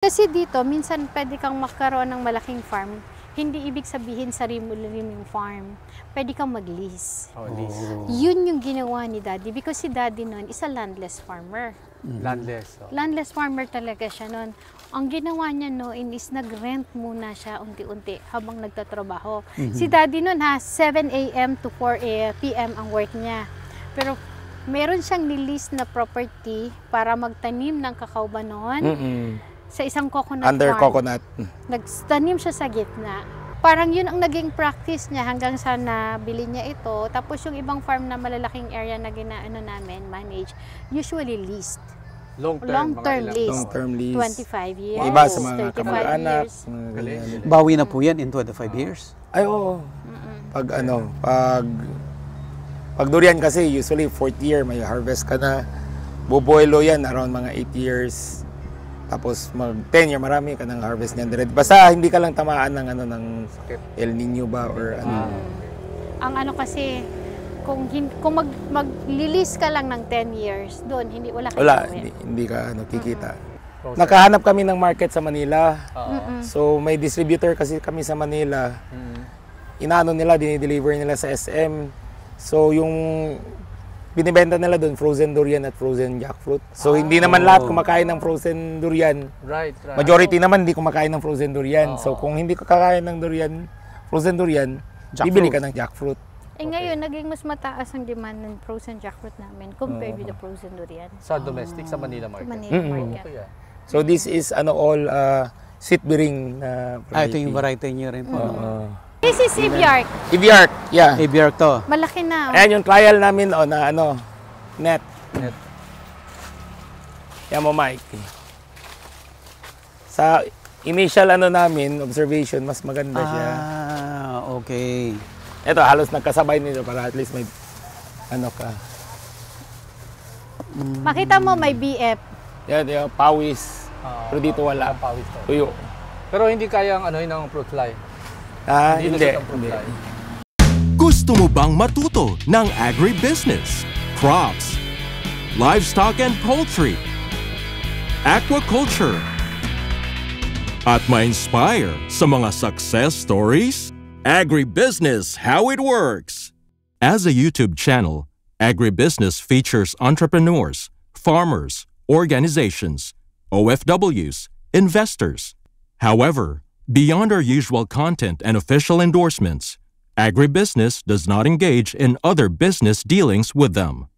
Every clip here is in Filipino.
Kasi dito, minsan pwede kang magkaroon ng malaking farm. Hindi ibig sabihin sarili mo yung farm. Pwede kang mag-lease. Oh, lease. Yun yung ginawa ni Daddy because si Daddy noon is a landless farmer. Landless. Oh. Landless farmer talaga siya noon. Ang ginawa niya noon is nag-rent muna siya unti-unti habang nagtatrabaho. Si Daddy noon 7 a.m. to 4 p.m. ang work niya. Pero meron siyang nilease na property para magtanim ng kakao ba noon sa isang coconut Under farm. coconut. Nagtanim siya sa gitna. Parang yun ang naging practice niya hanggang sa nabili niya ito. Tapos yung ibang farm na malalaking area na ginaano namin, manage, usually leased. Long-term lease. Long-term lease. 25 years. Iba sa mga 35 kamag-anak. years. Mga ganyan. Bawi na po yan in 25 years? Ay, oo. Pag durian kasi, usually 4th year, may harvest ka na. Bubuelo yan, around mga 8 years. Tapos mag 10 year, marami ka ng harvest niyan direct. Basta hindi ka lang tamaan ng ng El Nino ba or ano. Ang ano kasi, kung mag-release ka lang ng 10 years, doon wala kang gawin. Hindi ka kikita. Nakahanap kami ng market sa Manila. So may distributor kasi kami sa Manila. Inaano nila, dinideliver nila sa SM. So yung binibenta nila doon, frozen durian at frozen jackfruit. So hindi naman lahat kumakain ng frozen durian. Right. Majority naman hindi kumakain ng frozen durian. So kung hindi ka kakain ng frozen durian, bibili ka ng jackfruit. Ngayon, naging mas mataas ang demand ng frozen jackfruit namin compared with the frozen durian. Sa domestic, sa Manila market. Sa Manila market. So this is all sweet bearing na ito yung variety niyo rin po. This is Eviark. Eviark, yeah. Eviark to. Malaki na. Ayan yung trial namin na net. Yan mo, Mike. Sa initial namin, observation, mas maganda siya. Okay. Ito, halos nagkasabay nito para at least may ka. Makita mo may BF. Yan, yung pawis. Pero dito wala. Pawis to. Tuyo. Pero hindi kayang ng fruit fly. Hindi. Gusto mo bang matuto ng agribusiness, crops, livestock and poultry, aquaculture, at ma-inspire sa mga success stories? Agribusiness, how it works! As a YouTube channel, Agribusiness features entrepreneurs, farmers, organizations, OFWs, investors. However, beyond our usual content and official endorsements, Agribusiness does not engage in other business dealings with them.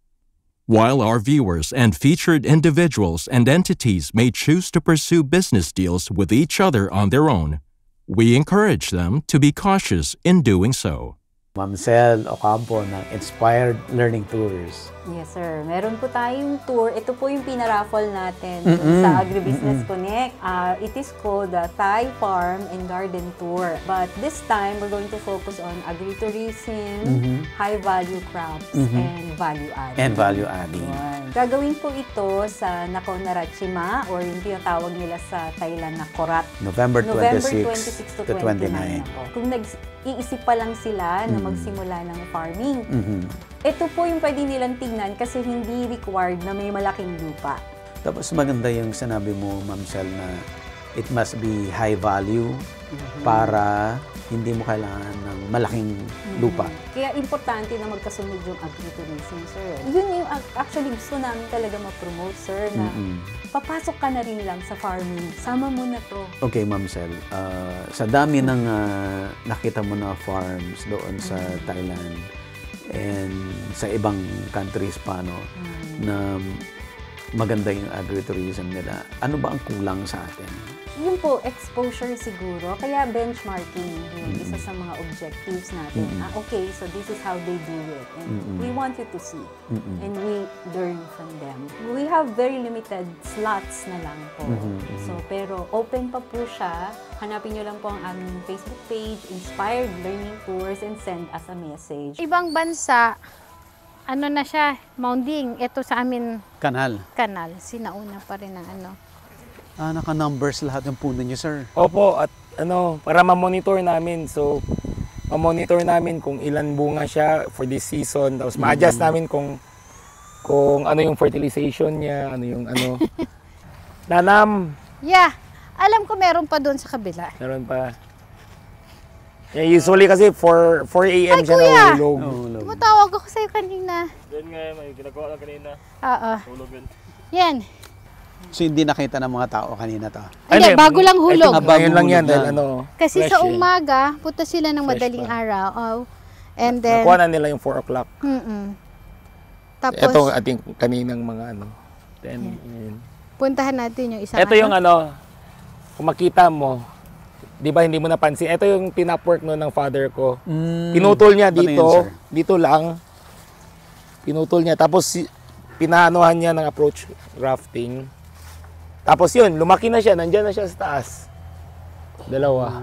While our viewers and featured individuals and entities may choose to pursue business deals with each other on their own, we encourage them to be cautious in doing so. Ma'am Sel Ocampo ng Inspired Learning Tours. Yes, sir. Meron po tayong tour. Ito po yung pinaraffle natin sa Agribusiness Connect. It is called the Thai Farm and Garden Tour. But this time, we're going to focus on agritourism, high-value crops, and value-adding. And value-adding. Gagawin po ito sa Nakhon Ratchasima or yung tinatawag nila sa Thailand na Korat. November 26 to 29. Kung nag-iisip pa lang sila na magsimula ng farming, ito po yung pwede nilang tingnan kasi hindi required na may malaking lupa. Tapos maganda yung sinabi mo, Ma'am Sel, na it must be high value para hindi mo kailangan ng malaking lupa. Kaya importante na magkasunod yung agritourism, sir. Yun yung actually gusto namin talaga ma-promote, sir, na papasok ka na rin lang sa farming. Sama mo na to. Okay, Ma'am Sel. Sa dami ng nakita mo na farms doon sa Thailand and sa ibang countries pa, na maganda yung agritourism nila. Ano ba ang kulang sa atin? Yun po, exposure siguro. Kaya benchmarking yung isa sa mga objectives natin. Okay, so this is how they do it. And we want you to see. And we learn from them. We have very limited slots na lang po. So, pero open pa po siya. Hanapin nyo lang po ang aming Facebook page, Inspired Learning Tours, and send us a message. Ibang bansa, na siya, mounding. Ito sa amin, Kanal. Sinauna pa rin ang Naka-numbers lahat ng puno niyo, sir. Opo, at para ma-monitor namin. So, ma-monitor namin kung ilan bunga siya for this season. Tapos ma-adjust namin kung ano yung fertilization niya, ano yung Nanam. Yeah. Alam ko meron pa doon sa kabila. Meron pa. Yeah, usually kasi 4 a.m. siya kuya! nahulog. Tumatawag ako sa'yo kanina. Yan nga, may ginagawa lang kanina. Oo. Tulog yun. Yan. So hindi nakita ng mga tao kanina to. Hindi, bago lang hulog. Ngayon lang yan dahil Kasi fresh sa eh. umaga, punta sila ng Fresh madaling pa. araw. Oh. And then, Nakuha na nila yung 4 o'clock. Tapos, Ito ating kaninang mga 10. Yun. puntahan natin yung isang Ito yung kung makita mo, di ba hindi mo napansin, ito yung tinapwork ng father ko. Pinutol niya Ano yun, dito, sir? dito lang. Pinutol niya, tapos pinaanohan niya ng approach grafting. Tapos yun, lumaki na siya, nandyan na siya sa taas. Dalawa.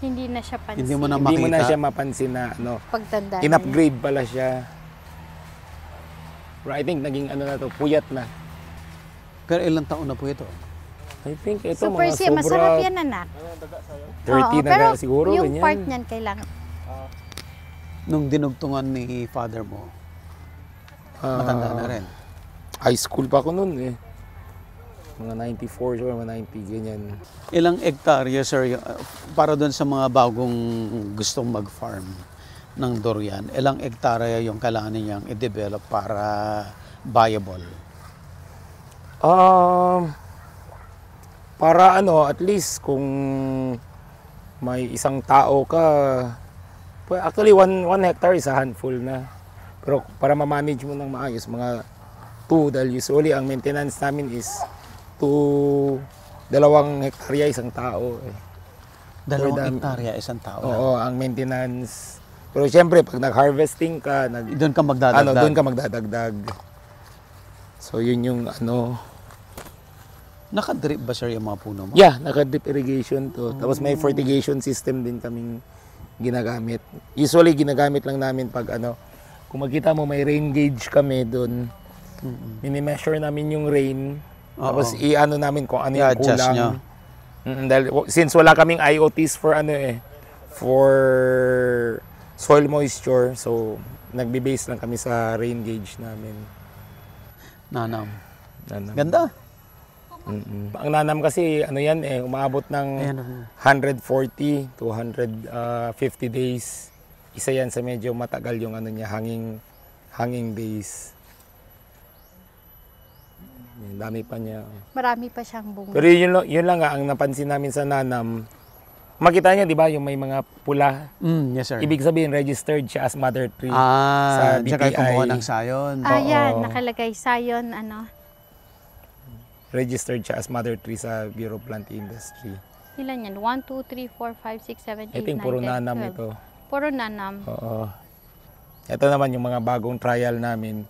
hindi na siya pansin. Hindi mo na Hindi mo na makita. siya mapansin na Pagtanda na in-upgrade pala siya. Pero I think naging na to, puyat na. Pero ilang taon na po ito? I think ito Super mga siya, masarap yan anak. 30 Oo, na pero siguro. yung ganyan. part niyan kailangan. Nung dinugtungan ni father mo, matanda na rin. High school pa ako noon eh. Mga 94 or mga 90, ganyan. Ilang hektarya, sir, para doon sa mga bagong gustong mag-farm ng durian, ilang hektarya yung kailangan niyang i-develop para viable? Para at least kung may isang tao ka, actually 1 hectare is a handful na. Pero para ma-manage mo ng maayos, mga 2, dahil usually ang maintenance namin is 2 hektarya isang tao. 2 hektarya, isang tao lang. Oo, ang maintenance. Pero siyempre, pag nag-harvesting ka, Doon ka magdadagdag. doon ka magdadagdag. So yun yung Nakadrip ba, sir, yung mga puno mo? Yeah, naka-drip irrigation to. Tapos may fertigation system din kaming ginagamit. Usually ginagamit lang namin pag kung makita mo may rain gauge kami doon. Mini-measure namin yung rain. Tapos namin kung ano yung I-adjust kulang. nyo. Dahil since wala kaming IoTs for for soil moisture, so nagbe-base lang kami sa rain gauge namin. Nanam. Nanam. Ganda. Ang nanam kasi umaabot ng Ayan. 140 to 150 days. Isa yan sa medyo matagal yung hanging days. Ang dami pa niya. Marami pa siyang bunga. Pero yun lang ang napansin namin sa nanam. Makita niya, di ba, yung may mga pula. Yes, sir. Ibig sabihin, registered siya as mother tree. sa Diyan kayo BPI. kumuha ng sayon. Yan, nakalagay sayon, Registered siya as mother tree sa Bureau of Plant Industry. ilan yan? 1, 2, 3, 4, 5, 6, 7, 8, 9, I think puro 10, nanam 12. ito. Puro nanam. Oo. Ito naman yung mga bagong trial namin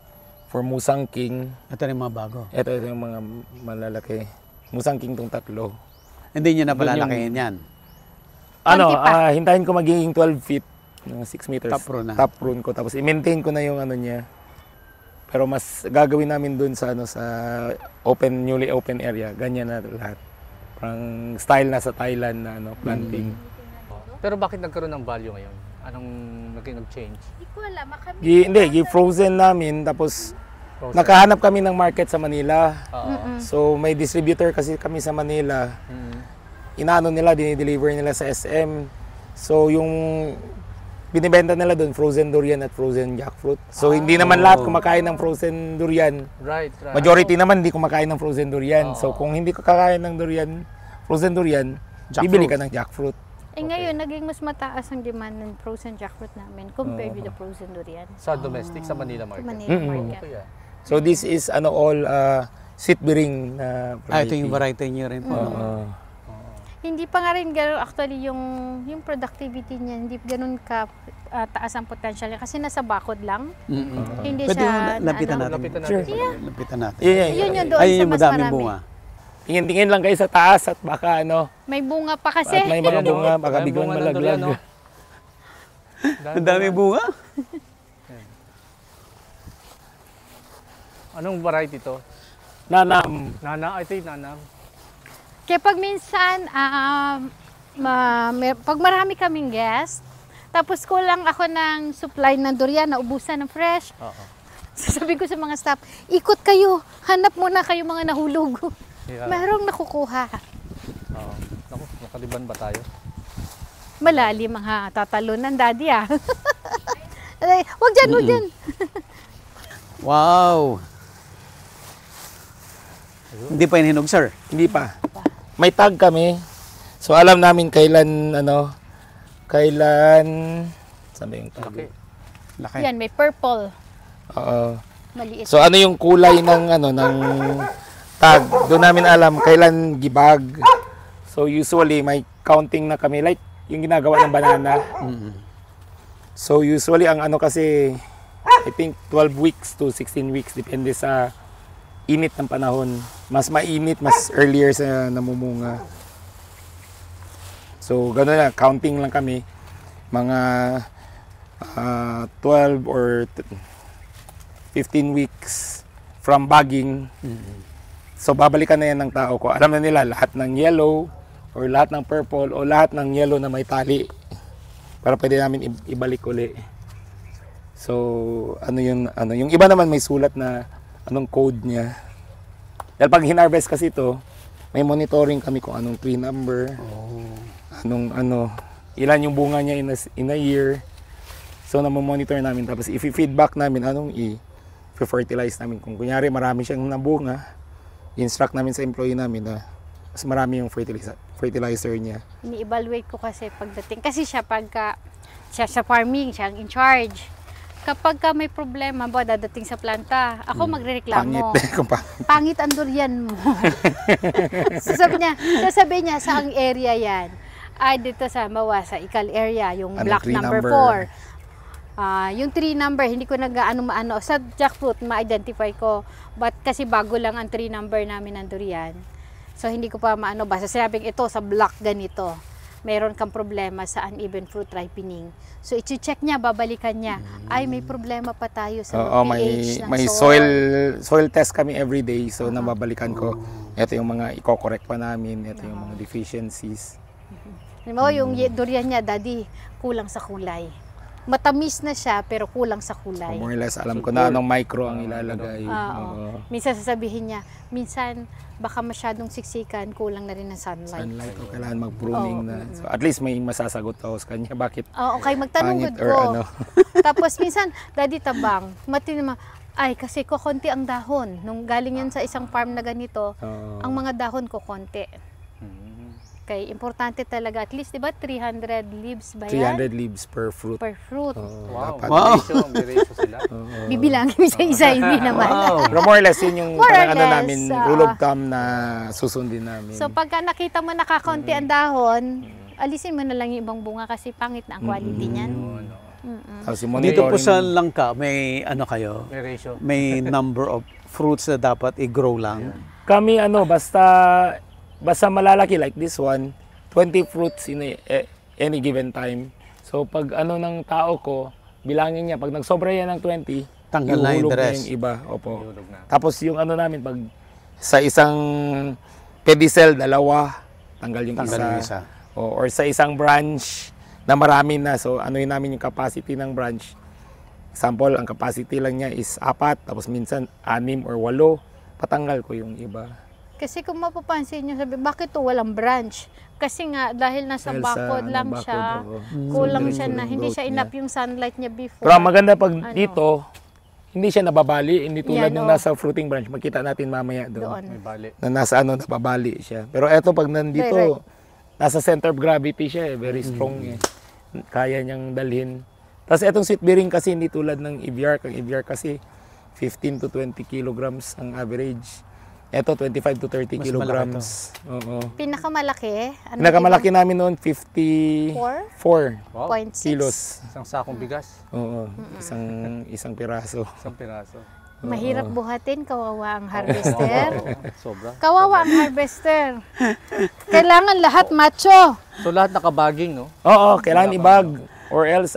for Musang King. Ito rin mga bago. Ito yung mga malalaki. Musang King tong 3. Hindi niyo na Doon yung- palalakihin yan. Hintayin ko magiging 12 feet, 6 meters. Top prune na. Top prune ko. Tapos i-maintain ko na yung niya. Pero mas gagawin namin dun sa sa newly open area. Ganyan na lahat. Parang style na sa Thailand na planting. Pero bakit nagkaroon ng value ngayon? Anong nag-change? Hindi ko alam. Hindi, frozen namin. Tapos nakahanap kami ng market sa Manila. So may distributor kasi kami sa Manila. Dinideliver nila sa SM. So yung binibenta nila doon, frozen durian at frozen jackfruit. So hindi naman lahat kumakain ng frozen durian. Right. Majority naman hindi kumakain ng frozen durian. So kung hindi ka kakain ng frozen durian, bibili ka ng jackfruit. Ngayon, naging mas mataas ang demand ng frozen jackfruit namin compared with the frozen durian. Sa domestic, sa Manila Sa market. Manila market. Okay, So this is all sweet bearing na Ito yung variety niyo rin po. Hindi pa nga rin gano'n actually yung productivity niya, hindi gano'n ka taas ang potential niya kasi nasa bakod lang. Hindi Pwede siya lapitan natin. Lapitan natin. Sure. Lapitan natin. Yun yung doon Ayun sa yung mas madaming marami. bunga. Tingin-tingin lang kayo sa taas at baka May bunga pa kasi. at may mga Ayan, bunga, baka May biglang bunga ng durian, malaglag. Ang daming bunga. Anong variety to? Nanam. Nana? Ito yung nanam. Kaya pag minsan, pag marami kaming guest, tapos kulang ako ng supply ng durian, naubusan ng fresh, Sasabihin ko sa mga staff, ikot kayo, hanap muna kayo mga nahulog. Yeah. Merong nakukuha. Oo. Naku, nakaliban ba tayo? Malalim ang tatalunan, daddy ah. Ay, wag dyan, wag dyan. Wow! Hindi pa hinog, sir. Hindi pa. May tag kami. So alam namin kailan saan ba yung tag? Okay. Laki. Yan, may purple. Oo. Maliit. So ano yung kulay ng tag? Doon namin alam kailan gibag. So usually may counting na kami like yung ginagawa ng banana. So usually ang kasi I think 12 weeks to 16 weeks depende sa init ng panahon. Mas mainit, mas earlier sa namumunga. So gano'n na, counting lang kami. Mga 12 or 15 weeks from bagging. So babalikan na yan ng tao ko. Alam na nila lahat ng yellow or lahat ng purple o lahat ng yellow na may tali para pwede namin ibalik uli. So yung iba naman may sulat na anong code niya. Dahil pag hinarvest kasi ito, may monitoring kami kung anong tree number. Ilan yung bunga niya in a year. So namomonitor namin, tapos i-feedback namin anong i-fertilize namin. Kung kunyari marami siyang nabunga, i-instruct namin sa employee namin na mas marami yung fertilizer niya. Ini-evaluate ko kasi pagdating. Kasi siya sa farming, siya ang in charge. Kapag may problema ba dadating sa planta, ako magrereklamo. Pangit ang durian mo. Sasabihin niya, saang area yan? Ay, dito sa Mawasa, Ikal area, yung block number 4. Yung 3 number, hindi ko nag-ano. Sa jackfruit, ma-identify ko. But kasi bago lang ang 3 number namin ng durian. So, hindi ko pa maano. Basta sinabing ito, sa block ganito. Meron kang problema sa uneven fruit ripening. So, i-check niya, babalikan niya. Ay, may problema pa tayo sa pH ng may soil test kami every day. So, nababalikan ko. Ito yung mga i-correct pa namin. Ito yung mga deficiencies. Yung durian niya, daddy, kulang sa kulay. Matamis na siya, pero kulang sa kulay. More or less, alam ko na anong micro ang ilalagay. Minsan sasabihin niya, minsan baka masyadong siksikan, kulang na rin ng sunlight. O kailangan mag-pruning na. So, at least may masasagot ako sa kanya. Bakit? Okay, magtanong ko. Tapos minsan, daddy tabang, ay kasi kukonti ang dahon. Nung galing yan sa isang farm na ganito, ang mga dahon kukonti. Okay, importante talaga. At least, di ba, 300 leaves ba yan? 300 leaves per fruit. Per fruit. Wow. Wow. May ratio sila. Bibilangin isa-isa, hindi naman. Pero more or less, yun yung namin, oo. rule of thumb na susundin namin. So, pagka nakita mo nakakonti ang dahon, alisin mo na lang yung ibang bunga kasi pangit na ang quality niyan. Tapos yung Dito po monitoring, sa Langka, may kayo? May ratio. May number of fruits na dapat i-grow lang. kami basta malalaki like this one, 20 fruits in any given time. So pag ng tao ko, bilangin niya, pag nagsobra yan ng 20, tanggal na yung ihulog na rest. yung iba. Opo. Tapos yung namin, pag sa isang pedicel, 2, tanggal yung isa. Or sa isang branch na marami na. So yun namin yung capacity ng branch. Example, ang capacity lang niya is 4, tapos minsan 6 or 8, patanggal ko yung iba. Kasi kung mapapansin nyo, sabi, bakit to walang branch? Kasi nga, dahil nasa bakod lang siya, kulang siya na, hindi siya enough yung sunlight niya before. Pero ang maganda pag dito, hindi siya nababali, hindi tulad nung nasa fruiting branch. Makita natin mamaya doon. May bali. Na nasa nababali siya. Pero eto pag nandito, nasa center of gravity siya, very strong eh. Kaya niyang dalhin. Tapos etong sweet bearing kasi hindi tulad ng Eviark. Ang Eviark kasi 15 to 20 kilograms ang average. Ito 25 to 30 Mas kilograms. Oo. Pinakamalaki? Pinakamalaki namin noon 54 Wow. kilos. Isang sakong bigas. Oo. Isang piraso. Isang piraso. Mahirap buhatin, kawawa ang harvester. Sobra. Kawawa ang harvester. Kailangan lahat macho. So lahat nakabaging, no? Oo, kailangan ibag or else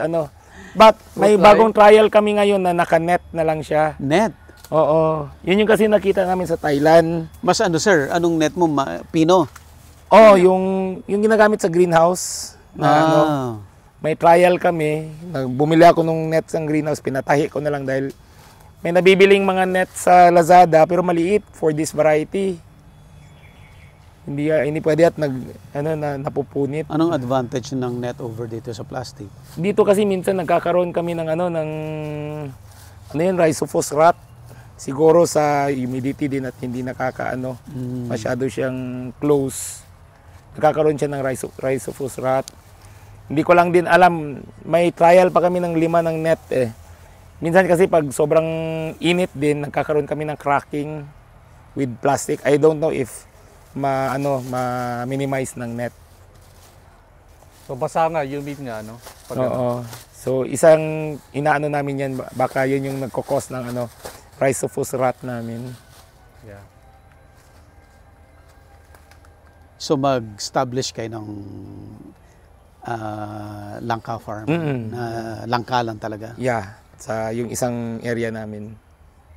But may bagong trial kami ngayon na naka-net na lang siya. Net? Oo. Yun yung kasi nakita namin sa Thailand. Mas sir? Anong net mo? Pino? Oh, yung ginagamit sa greenhouse na may trial kami. Bumili ako nung net sa greenhouse, pinatahi ko na lang dahil may nabibiling mga net sa Lazada pero maliit for this variety. Hindi pwede at napupunit. Anong advantage ng net over dito sa plastic? Dito kasi minsan nagkakaroon kami ng rhizopus rot. Siguro sa humidity din at hindi masyado siyang close. Nagkakaroon siya ng rhizopus rot. Hindi ko lang din alam, may trial pa kami ng 5 ng net eh. Minsan kasi pag sobrang init din, nagkakaroon kami ng cracking with plastic. I don't know if ma-minimize ng net. So basa nga, humid nga, no? Oo. So isang inaano namin yan, baka yun yung nagkukos ng rhizopus rot namin. Yeah. So mag-establish kayo ng langka farm, na langka lang talaga? Yeah, sa yung isang area namin.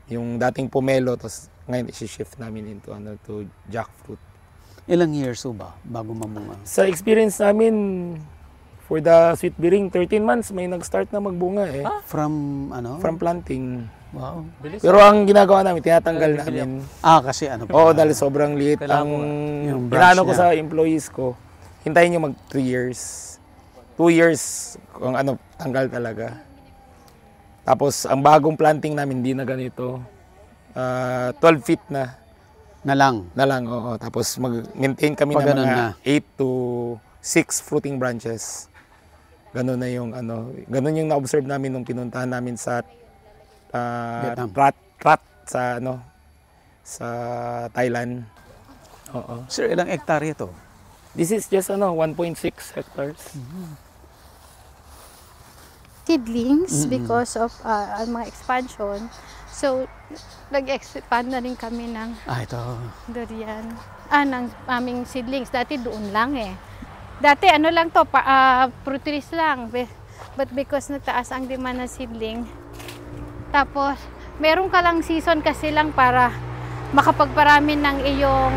Yung dating pomelo, tapos ngayon isi-shift namin to jackfruit. Ilang years ba bago mamunga? Sa experience namin, for the sweet bearing, 13 months may nag-start na magbunga eh. From From planting. Wow. Bilis. Pero ang ginagawa namin, tinatanggal namin. Kasi Oo, dahil sobrang liit. Kailangan Ang branch inaano ko niya. sa employees ko, hintayin nyo mag 3 years. 2 years kung tanggal talaga. Tapos ang bagong planting namin, hindi na ganito. 12 feet na lang, oo. Tapos mag-maintain kami Pag ng ganun mga na. 8 to 6 fruiting branches. Ganun na yung ganun yung na-observe namin nung pinuntahan namin sa Vietnam. Rat sa Thailand. Oo. Sir, ilang hektarya to? This is just 1.6 hectares. Seedlings because of ang mga expansion. So, nag-expand na rin kami ng Ito. durian. Ng aming seedlings. Dati doon lang eh. Dati lang to, fruit trees lang. But because nataas ang demand ng seedling, tapos meron ka lang season kasi lang para makapagparami ng iyong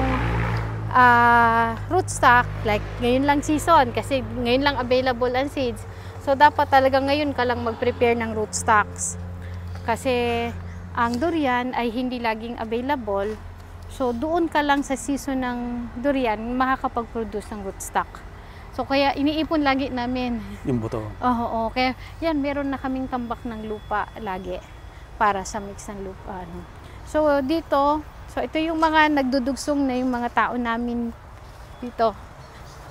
rootstock. Like ngayon lang season kasi ngayon lang available ang seeds. So dapat talaga ngayon ka lang mag-prepare ng rootstocks. Kasi ang durian ay hindi laging available. So doon ka lang sa season ng durian makakapag-produce ng rootstock. So kaya iniipon lagi namin. Yung buto. Oo, kaya yan meron na kaming tambak ng lupa lagi para sa mix ng lupa. So dito, ito yung mga nagdudugsong na yung mga tao namin dito.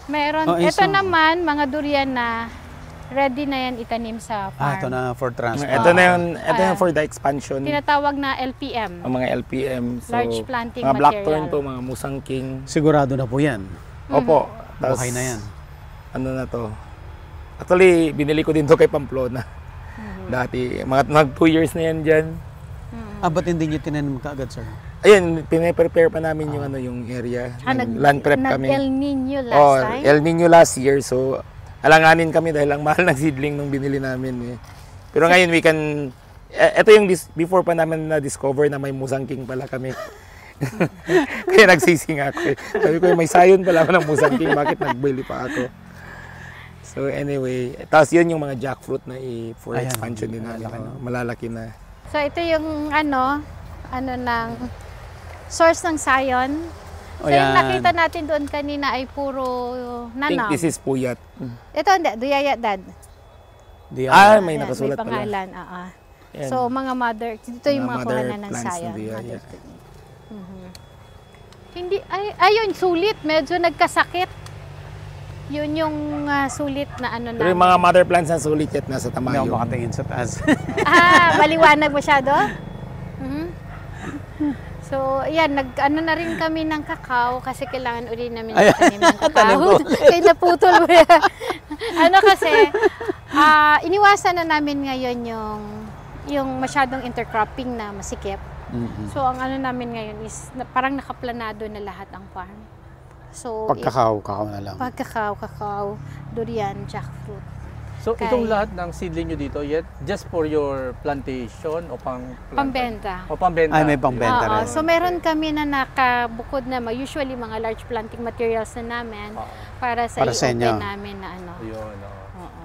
Meron, ito naman mga durian na ready na yan itanim sa farm. Ito na for transport. Ito yung for the expansion. Tinatawag na LPM. Ang mga LPM. So, Large planting mga blackthorn material. to, mga musangking. Sigurado na po yan. Opo. Okay na yan. Ano na to? Actually, binili ko din to kay Pamplona. Dati, mga 2 years na yan dyan. Ba't hindi nyo tinanim kaagad, sir? Ayun, pinaprepare pa namin yung yung area. Land prep kami. El Nino last time? El Nino last year. So, alanganin kami dahil ang mahal ng seedling nung binili namin. Pero ngayon, we can... Ito yung before pa namin na-discover na may musangking pala kami. Kaya nagsising ako. Sabi ko, may sayon pala ako ng musangking. Bakit nagbili pa ako? So anyway, tapos yun yung mga jackfruit na for expansion din namin. Malalaki na. So ito yung ng source ng sayon. So yung nakita natin doon kanina ay puro I think nanam. this is puyat. Ito hindi, duyaya dad. May Ayan, nakasulat may pangalan, pala. So mga mother, dito yung mga kuhanan ng plants sayon. ng duyaya. Hindi, ayun, sulit. Medyo nagkasakit. Yun yung sulit na Pero yung mga mother plants na sulit yet nasa Hindi tamayo. ako makatingin sa taas. maliwanag masyado? So, yan, na rin kami ng kakao kasi kailangan uli namin tanim ng kakao. Kaya naputol mo yan. Kasi, iniwasan na namin ngayon yung masyadong intercropping na masikip. So, ang namin ngayon is parang nakaplanado na lahat ang farm. So, kakao na lang. Kakao, durian, jackfruit. So, itong lahat ng seedling nyo dito, just for your plantation o Pambenta. O pambenta. May pangbenta rin. So, meron kami na nakabukod na usually mga large planting materials na namin para sa i-open namin na Yun, Oo.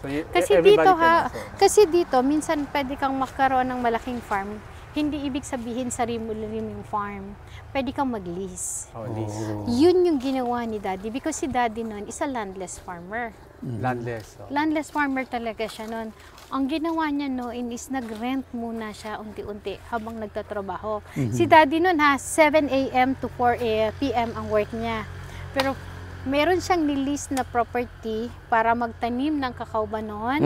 So, Kasi everybody dito can also. kasi dito minsan pwede kang magkaroon ng malaking farm. Hindi ibig sabihin sarili yung farm. Pwede kang mag-lease. Oh, lease. Yun yung ginawa ni Daddy because si Daddy noon is a landless farmer. Landless. Oh. Landless farmer talaga siya noon. Ang ginawa niya noon is nag-rent muna siya unti-unti habang nagtatrabaho. Si Daddy noon 7 a.m. to 4 p.m. ang work niya. Pero meron siyang nilease na property para magtanim ng kakao ba noon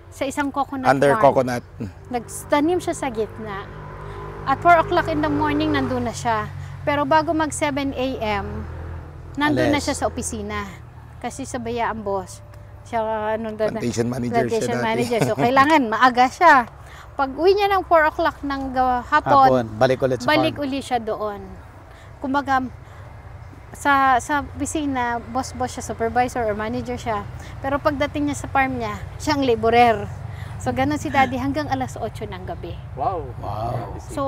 sa isang coconut Under farm. coconut. Nagtanim siya sa gitna. At 4 o'clock in the morning, nandun na siya. Pero bago mag 7 a.m., nandun na Alas. siya sa opisina. Kasi sa baya ang boss. Siya, Plantation manager siya plantation dati. manager. So, kailangan maaga siya. Pag uwi niya ng 4 o'clock ng hapon, Balik ulit sa balik farm. uli siya doon. Kumbaga, sa opisina, boss siya, supervisor or manager siya. Pero pagdating niya sa farm niya, siya ang laborer. So, ganun si Daddy hanggang alas 8 ng gabi. Wow. So,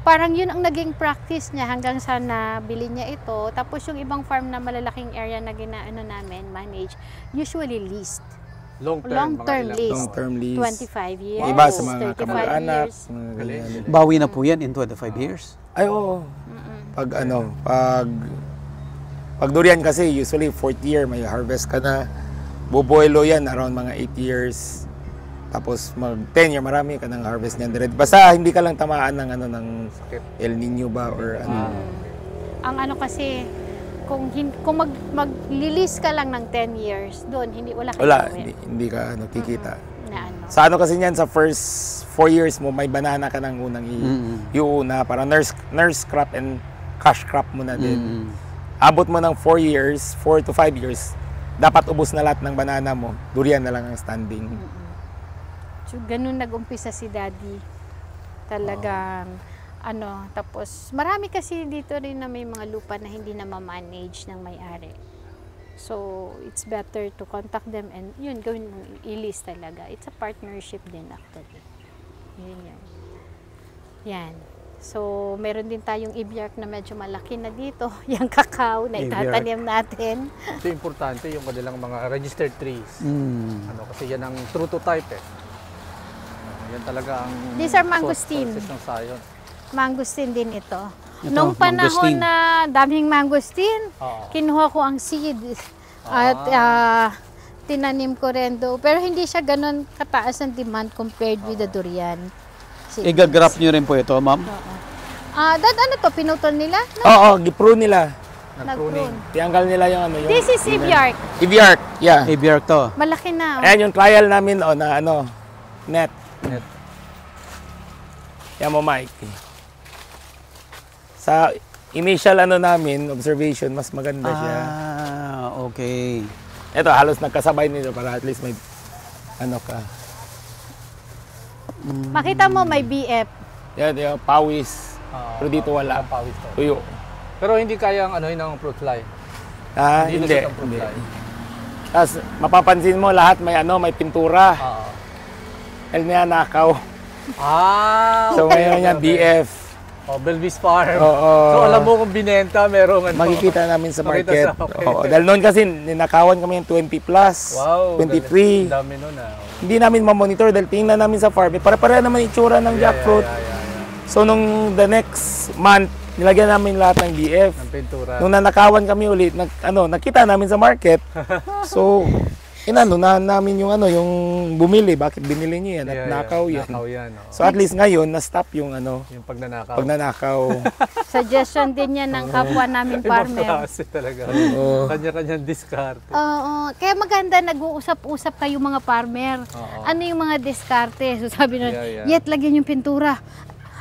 parang yun ang naging practice niya hanggang sa nabili niya ito. Tapos yung ibang farm na malalaking area na ginaano namin, manage, usually leased. Long-term. Long-term mga ilang lease. Long-term lease. 25 years. Iba sa mga 35 kamag-anak. years. mga ganyan. Bawi na po yan in 25 years. Ay, oo. Pag durian kasi, usually 4th year, may harvest ka na. Buboilo yan, around mga 8 years. Tapos mag 10 year, marami ka ng harvest niyan. Basta hindi ka lang tamaan ng ng El Nino ba or ano. Ang ano kasi, kung mag-release ka lang ng 10 years, doon, wala kang Wala, gawin. hindi ka kikita. Na ano. Sa ano kasi niyan, sa first 4 years mo, may banana ka ng unang iuna. Para nurse crop and cash crop mo na din. Abot mo ng 4 years, 4 to 5 years, dapat ubos na lahat ng banana mo. Durian na lang ang standing. So, ganun nag-umpisa si Daddy. Talagang, tapos marami kasi dito rin na may mga lupa na hindi na ma-manage ng may-ari. So, it's better to contact them and yun, gawin mong i-list talaga. It's a partnership din actually. Yun. Yan. So, meron din tayong ibiyak na medyo malaki na dito. Yung kakao na itatanim natin. Ito importante yung kanilang mga registered trees. Kasi yan ang true to type eh. Yan talaga ang These are mangosteen. sources ng sayon. Mangosteen din ito. Ito, Nung panahon mangosteen. na daming mangosteen, Oo. kinuha ko ang seed at tinanim ko rin do. Pero hindi siya ganun kataas ang demand compared with the durian. seeds. Igagrap nyo rin po ito, ma'am? Ano to, pinutol nila? Oo, giprune nila. Nag-prune. Tianggal nila yung yung This is Ibiark. Ibiark, yeah. Ibiark to. Malaki na. Ayan yung trial namin na net. Net. Yan mo, Mike. Sa initial namin, observation, mas maganda siya. Okay. Ito, halos nagkasabay nito para at least may ka. Makita mo may BF. Yan, yung pawis. Pero dito wala. Ang pawis to. Tuyo. Pero hindi kayang ng fruit fly. Hindi. lusot ang fruit Hindi. fly. Tapos, mapapansin mo, lahat may pintura. El nakaw. So, ngayon yan, BF. Belvis Farm. Oo. So alam mo kung binenta, merong Makikita namin sa Makita market. sa- okay. Oo, dahil noon kasi ninakawan kami yung 20 plus, Wow. 23. Dami nun Hindi namin ma-monitor dahil tingnan namin sa farm. Pare-pare naman itsura ng jackfruit. So nung the next month, nilagyan namin lahat ng BF. Ng pintura. Nung nanakawan kami ulit, nakita namin sa market. So, namin yung yung bumili, bakit binili niyo yan at nakaw yan. Nakaw yan. So at least ngayon, na-stop yung Yung pagnanakaw. pagnanakaw. Suggestion din yan ng kapwa namin Ibang farmer. klase talaga. Oo. Kanya-kanyang diskarte. Oo. Kaya maganda nag-uusap-usap kayo mga farmer. Oo. Ano yung mga diskarte? So sabi nun, Yeah. yet lagyan yung pintura.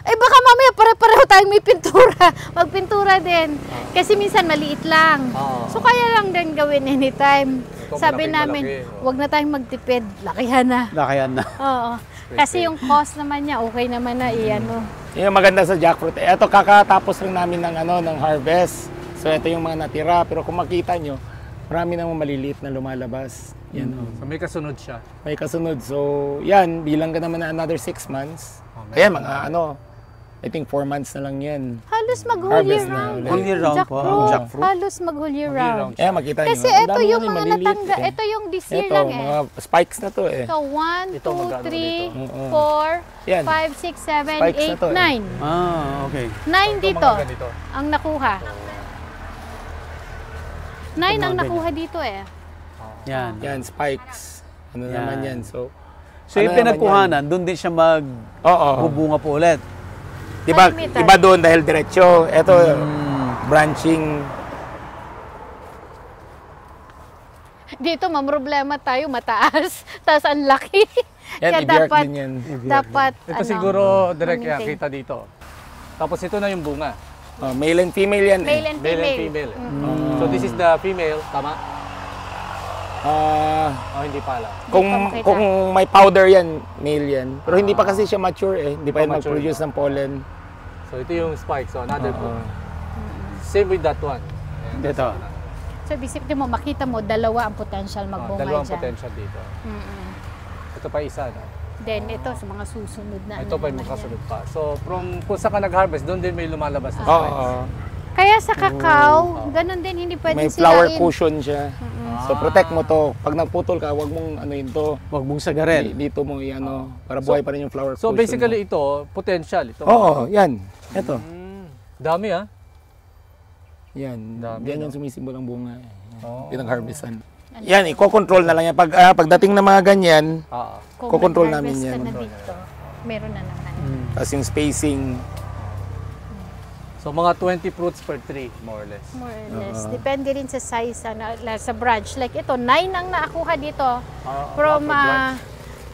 Eh baka mamaya pare-pareho tayong may pintura. Magpintura din. Kasi minsan maliit lang. Oo. So kaya lang din gawin anytime. Ito, Sabi malaki, namin, malaki. wag na tayong magtipid. Lakihan na. Lakayan na. Oo. Kasi yung cost naman niya, okay naman na iyan. Yung maganda sa jackfruit. Ito kakatapos lang namin ng harvest. So ito yung mga natira, pero kung makita nyo, marami namang maliliit na lumalabas. Yan So may kasunod siya. May kasunod. So yan, bilang ka naman na another 6 months. Ayan, mga I think 4 months na lang yan. Halos mag-whole year Harvest na round. ulit. Whole year round po ang jackfruit. Halos mag-whole year round. Eh, makita nyo. Kasi ang ito dami yung yan, mga maliliit natangga. eh. Ito yung this year Ito, lang eh. mga spikes na to eh. So, 1, Ito, 2, magkano 3, dito? 4, Yan. 5, 6, 7, Spikes na 8, to eh. 9. Okay. 9 dito Mga ganito. ang nakuha. 9 ang nakuha dito eh. Yan. Yan, spikes. Ano Yan. naman yan. So, So yung ano naman pinagkuhanan, doon din siya oo. magbubunga po ulit. Diba, Unlimited. iba doon dahil diretso. Ito, branching. Dito mamroblema tayo mataas. Tapos ang laki. Yan, Kaya ibiark dapat, din yan. dapat Ito ano, siguro direct kaya maintain. kita dito. Tapos ito na yung bunga. Oh, male and female yan Male eh. and Male female. and female. So this is the female, tama? Oh, hindi pala. Kung makita. kung may powder yan, male yan. Pero hindi pa kasi siya mature eh. Hindi pa yan mature, mag-produce ng pollen. So ito yung spike. So another bunga. Same with that one. Dito. So, bisip mo, makita mo, dalawa ang potential magbunga Dalawang dyan. potential dito. Ito pa isa, no? Then, ito sa mga susunod na. Ito pa yung makasunod pa. So from kung saan ka nag-harvest, doon din may lumalabas na Oo. spikes. Kaya sa cacao, ganun din, hindi pwedeng May flower sirain. cushion siya. So protect mo to. Pag nagputol ka, wag mong ano yun to. Huwag mong sagarin. Dito mo i-ano, para buhay pa rin yung flower So cushion basically mo. ito, potential. Ito. Oo, yan. Ito. Dami ah. Yan. Dami, Yan no? yung sumisimbol ang bunga. Oo. Pinag-harvestan. Yan, i-control na lang yan. Pagdating ng mga ganyan, Ah. Kung Kukontrol mag-harvest namin yan. ka na dito, meron na naman. tapos yung spacing. So mga 20 fruits per tree, more or less. More or less. Depende rin sa size, sa branch. Like ito, 9 ang naakuha dito. From,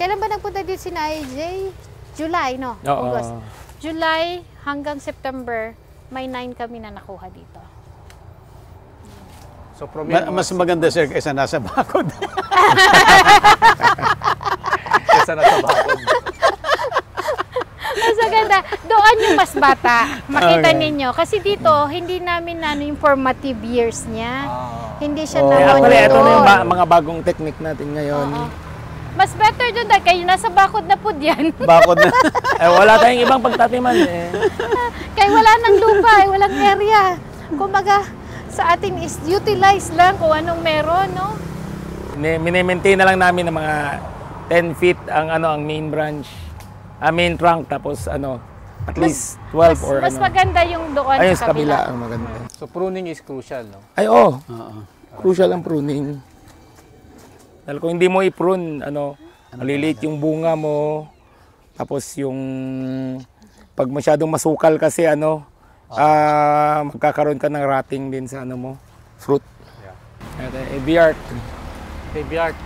kailan ba nagpunta dito si IJ? July, no? Oo. August. July hanggang September, may 9 kami na nakuha dito. So from Mas maganda sir kaysa nasa bakod. kesa nasa bakod. Mas maganda. Doon yung mas bata. Makita ninyo. Kasi dito, hindi namin yung formative years niya. Hindi siya Actually, ito na yung na-monitor. mga bagong technique natin ngayon. Oo. Mas better doon dahil kayo nasa bakod na po yan. Bakod na. Wala tayong ibang pagtatiman eh. Kaya wala nang lupa, walang area. Kumbaga, sa atin is utilize lang kung anong meron, no? Mini-maintain na lang namin ng mga 10 feet ang main branch. Main trunk, tapos at least 12 or Mas maganda yung doon Ayun, sa kabila. ang maganda. So pruning is crucial, no? Ay, crucial ang pruning. Dahil kung hindi mo i-prune, maliliit yung bunga mo. Tapos yung pag masyadong masukal kasi magkakaroon ka ng rotting din sa mo, fruit. Yeah. Ibiark. Baby art.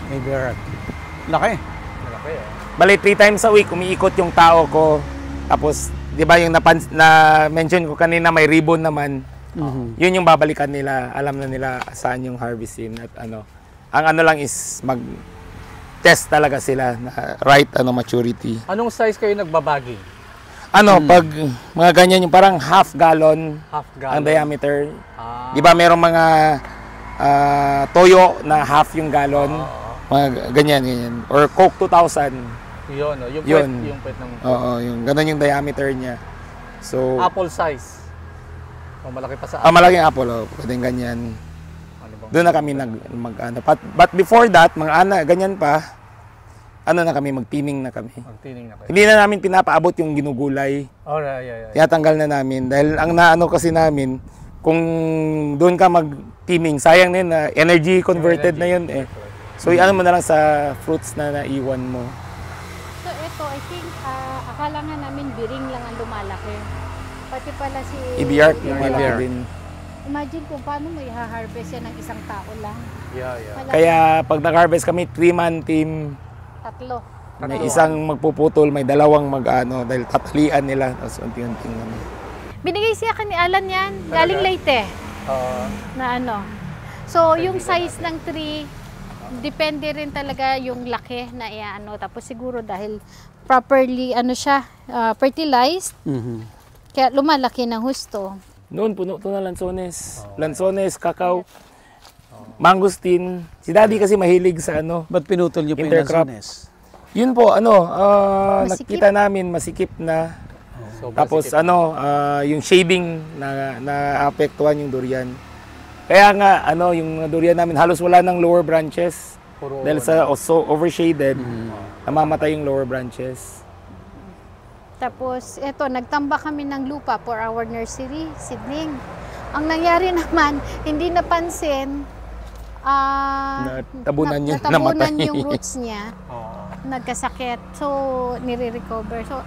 Maybe right. Laki. Malaki eh. Bali, 3 times a week, umiikot yung tao ko. Tapos, di ba yung na-mention ko kanina, may ribbon naman. Yun yung babalikan nila. Alam na nila saan yung harvestin. At ang lang is mag-test talaga sila na right maturity. Anong size kayo nagbabaging? Pag mga ganyan, yung parang half gallon Half ang gallon? diameter. Ah. Di ba merong mga toyo na half yung gallon? Mga ganyan. Or Coke 2000. Yun, no? Yung Yun. puwet, yung puwet ng Oo, yung ganun yung diameter niya. So, apple size. O malaki pa sa malaking apple, pwedeng ganyan. Ano bang? Doon na kami But before that, ganyan pa, na kami, mag-tining na kami. Magtining na kayo. Hindi na namin pinapaabot yung ginugulay. Alright, yeah. Tinatanggal na namin. Dahil ang kasi namin, kung doon ka mag-tining, sayang na yun, energy converted na yun eh. So, mo na lang sa fruits na naiwan mo. So ito, I think, akala nga namin biring lang ang lumalaki. Pati pala si Ibiark, yung malaki Ibiark. din. Imagine kung paano mo i-harvest yan ng isang tao lang. Yeah. Malaki. Kaya pag nag-harvest kami, 3-man team, Tatlo. may isang magpuputol, may dalawang dahil tatalian nila, tapos unti-unting Binigay siya ni Alan yan, galing Leyte. Na So, yung size ng tree, depende rin talaga yung laki na tapos siguro dahil properly fertilized, kaya lumalaki ng husto. Noon, puno to na lansones. Lansones, kakao, mangosteen. Si Daddy kasi mahilig sa Ba't pinutol niyo pa yung Intercrop. lansones? Yun po, Masikip. nakita namin masikip na. Sobrang Tapos sikip. yung shading na apektuhan yung durian. Kaya nga yung mga durian namin halos wala ng lower branches Puro dahil sa so overshaded, namamatay yung lower branches. Tapos, eto, nagtamba kami ng lupa for our nursery, seedling. Ang nangyari naman, hindi napansin, Natabunan yun, natabunan namatay. yung roots niya. Oo. Nagkasakit. So, nire-recover. So,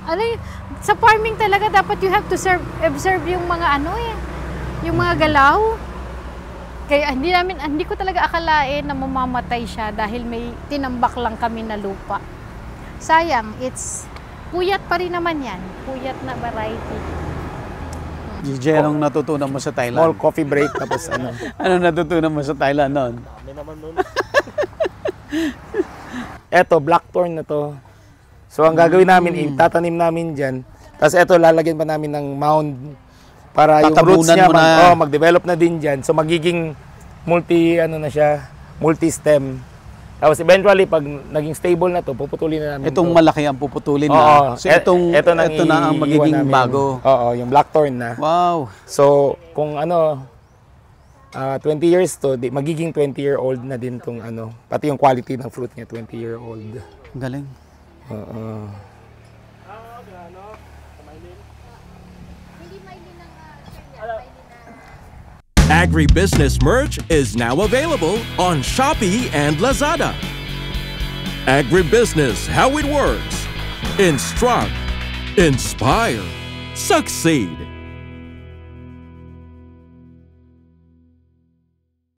sa farming talaga, dapat you have to observe yung mga yung mga galaw. Kaya hindi ko talaga akalain na mamamatay siya dahil may tinambak lang kami na lupa. Sayang, puyat pa rin naman yan. Puyat na variety. DJ, anong natutunan mo sa Small Thailand? coffee break, tapos Ano natutunan mo sa Thailand noon? Dami naman nun. Eto, blackthorn na to. So, ang gagawin namin, tatanim namin dyan. Tapos eto, lalagyan pa namin ng mound para yung roots Tatabunan niya mo na. mag-develop na din dyan. So, magiging multi-stem. Tapos eventually, pag naging stable na to, puputulin na namin Itong to. malaki ang puputulin Oo. na. So ito na ang iiwan magiging namin. bago. Oo, yung blackthorn na. Wow. So, kung 20 years to, magiging 20-year-old na din tong pati yung quality ng fruit niya, 20-year-old. Galing. Oo. Agribusiness merch is now available on Shopee and Lazada. Agribusiness, how it works. Instruct, inspire, succeed.